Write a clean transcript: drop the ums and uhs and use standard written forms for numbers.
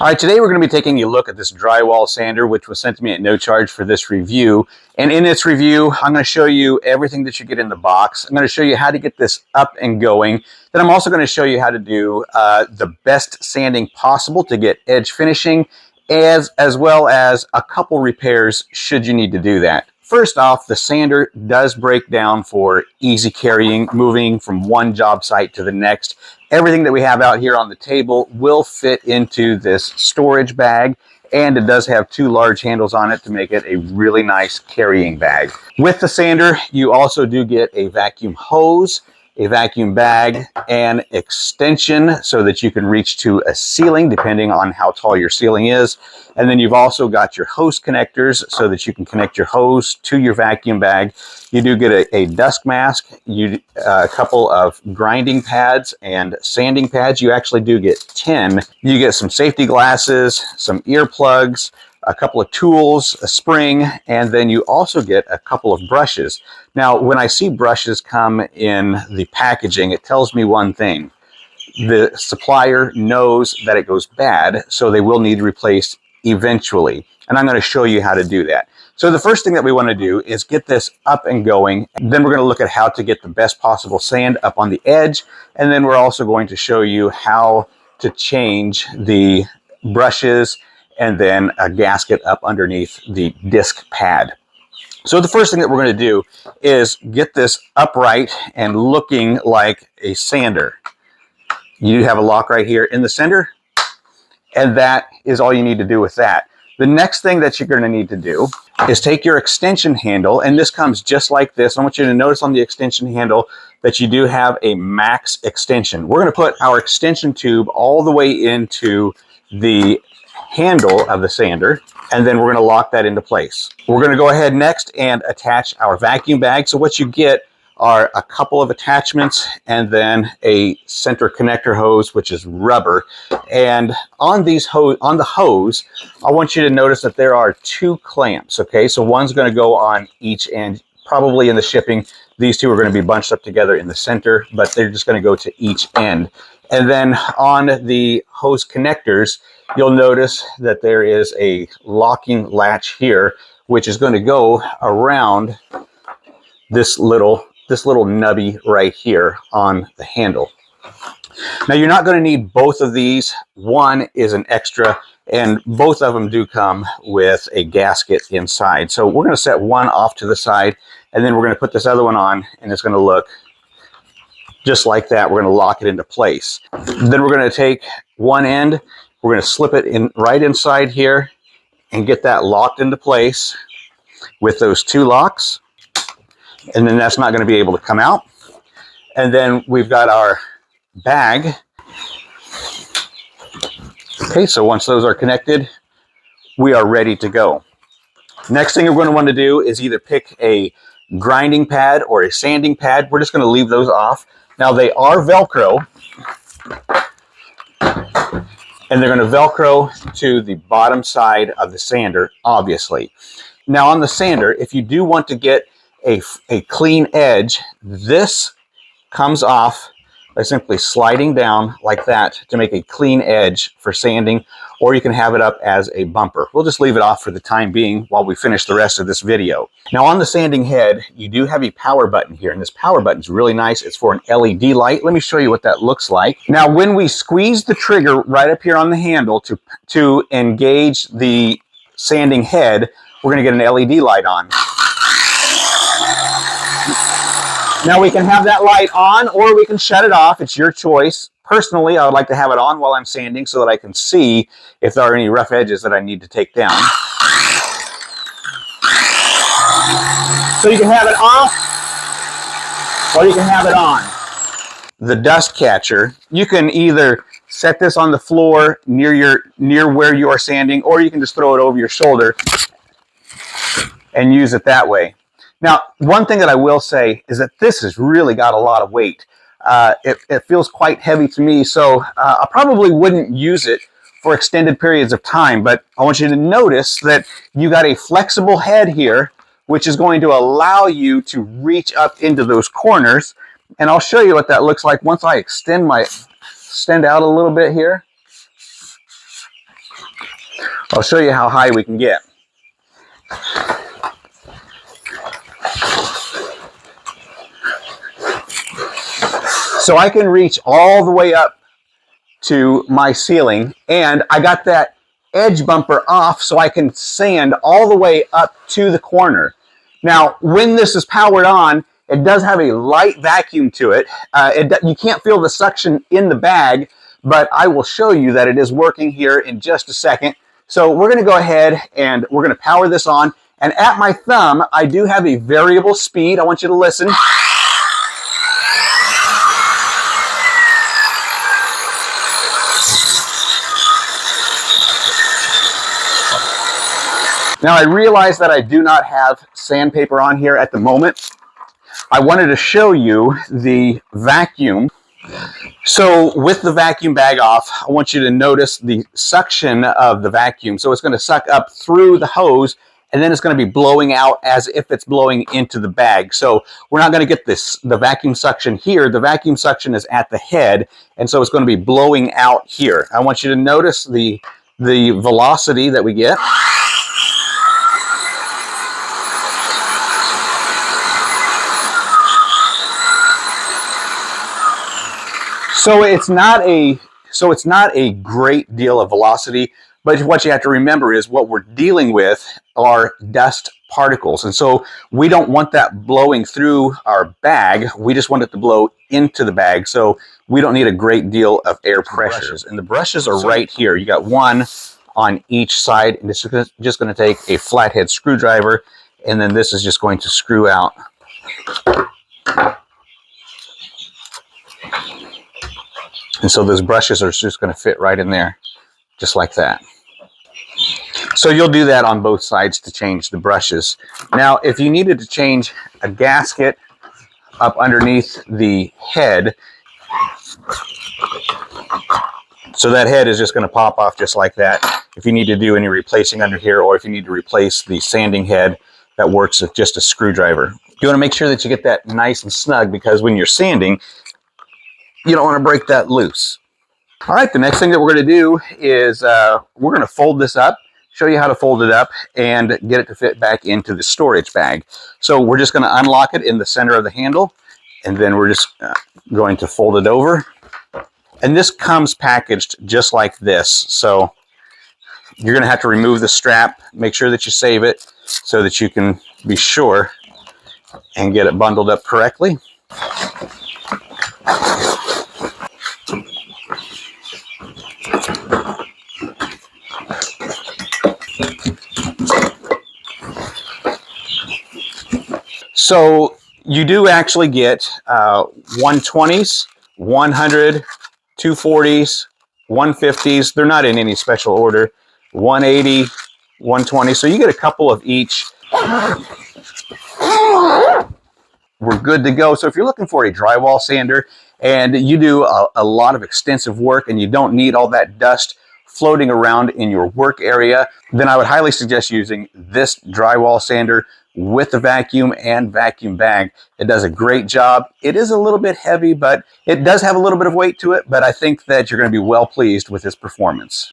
All right, today we're going to be taking a look at this drywall sander, which was sent to me at no charge for this review. And in this review, I'm going to show you everything that you get in the box. I'm going to show you how to get this up and going. Then I'm also going to show you how to do the best sanding possible to get edge finishing, as well as a couple repairs should you need to do that. First off, the sander does break down for easy carrying, moving from one job site to the next. Everything that we have out here on the table will fit into this storage bag, and it does have two large handles on it to make it a really nice carrying bag. With the sander, you also do get a vacuum hose, a vacuum bag, and extension so that you can reach to a ceiling depending on how tall your ceiling is. And then you've also got your hose connectors so that you can connect your hose to your vacuum bag. You do get a dust mask, a couple of grinding pads and sanding pads. You actually do get 10. You get some safety glasses, some earplugs, a couple of tools, a spring, and then you also get a couple of brushes. Now, when I see brushes come in the packaging, it tells me one thing. The supplier knows that it goes bad, so they will need replaced eventually. And I'm going to show you how to do that. So the first thing that we want to do is get this up and going. Then we're going to look at how to get the best possible sand up on the edge. And then we're also going to show you how to change the brushes and then a gasket up underneath the disc pad. So the first thing that we're going to do is get this upright and looking like a sander. You have a lock right here in the center, and that is all you need to do with that. The next thing that you're going to need to do is take your extension handle, and this comes just like this. I want you to notice on the extension handle that you do have a max extension. We're going to put our extension tube all the way into the handle of the sander, and then we're going to lock that into place. We're going to go ahead next and attach our vacuum bag. So what you get are a couple of attachments and then a center connector hose, which is rubber. And on the hose, I want you to notice that there are two clamps. Okay, so one's going to go on each end. Probably in the shipping, these two are going to be bunched up together in the center, but they're just going to go to each end. And then on the hose connectors, you'll notice that there is a locking latch here, which is going to go around this little nubby right here on the handle. Now, you're not going to need both of these. One is an extra, and both of them do come with a gasket inside. So we're going to set one off to the side, and then we're going to put this other one on, and it's going to look just like that. We're going to lock it into place. Then we're going to take one end, we're going to slip it in right inside here and get that locked into place with those two locks. And then that's not going to be able to come out. And then we've got our bag. Okay, so once those are connected, we are ready to go. Next thing we're going to want to do is either pick a grinding pad or a sanding pad. We're just going to leave those off. Now, they are Velcro, and they're going to Velcro to the bottom side of the sander, obviously. Now, on the sander, if you do want to get a clean edge, this comes off by simply sliding down like that to make a clean edge for sanding, or you can have it up as a bumper. We'll just leave it off for the time being while we finish the rest of this video. Now, on the sanding head, you do have a power button here, and this power button is really nice. It's for an LED light. Let me show you what that looks like. Now, when we squeeze the trigger right up here on the handle to engage the sanding head, we're going to get an LED light on. Now, we can have that light on or we can shut it off. It's your choice. Personally, I would like to have it on while I'm sanding so that I can see if there are any rough edges that I need to take down. So you can have it off or you can have it on. The dust catcher, you can either set this on the floor near where you are sanding, or you can just throw it over your shoulder and use it that way. Now, one thing that I will say is that this has really got a lot of weight. It feels quite heavy to me, so I probably wouldn't use it for extended periods of time, but I want you to notice that you got a flexible head here, which is going to allow you to reach up into those corners, and I'll show you what that looks like once I extend out a little bit here. I'll show you how high we can get. So I can reach all the way up to my ceiling, and I got that edge bumper off so I can sand all the way up to the corner. Now, when this is powered on, it does have a light vacuum to it. You can't feel the suction in the bag, but I will show you that it is working here in just a second. So we're going to go ahead and we're going to power this on. And at my thumb, I do have a variable speed. I want you to listen. Now I realize that I do not have sandpaper on here at the moment. I wanted to show you the vacuum. So with the vacuum bag off, I want you to notice the suction of the vacuum. So it's going to suck up through the hose, and then it's going to be blowing out as if it's blowing into the bag. So we're not going to get the vacuum suction here. The vacuum suction is at the head, and so it's going to be blowing out here. I want you to notice the velocity that we get. So it's not a great deal of velocity, but what you have to remember is what we're dealing with are dust particles. And so we don't want that blowing through our bag. We just want it to blow into the bag. So we don't need a great deal of air pressure. And the brushes are right here. You got one on each side, and this is just going to take a flathead screwdriver, and then this is just going to screw out. And so those brushes are just going to fit right in there, just like that. So you'll do that on both sides to change the brushes. Now, if you needed to change a gasket up underneath the head, so that head is just going to pop off just like that. If you need to do any replacing under here, or if you need to replace the sanding head, that works with just a screwdriver. You want to make sure that you get that nice and snug, because when you're sanding, you don't want to break that loose. All right, the next thing that we're going to do is we're going to fold this up, show you how to fold it up, and get it to fit back into the storage bag. So we're just going to unlock it in the center of the handle, and then we're just going to fold it over. And this comes packaged just like this. So you're going to have to remove the strap, make sure that you save it so that you can be sure and get it bundled up correctly. So you do actually get 120s, 100, 240s, 150s. They're not in any special order. 180, 120. So you get a couple of each. We're good to go. So if you're looking for a drywall sander and you do a lot of extensive work and you don't need all that dust floating around in your work area, then I would highly suggest using this drywall sander with the vacuum and vacuum bag. It does a great job. It is a little bit heavy, but it does have a little bit of weight to it, but I think that you're going to be well pleased with its performance.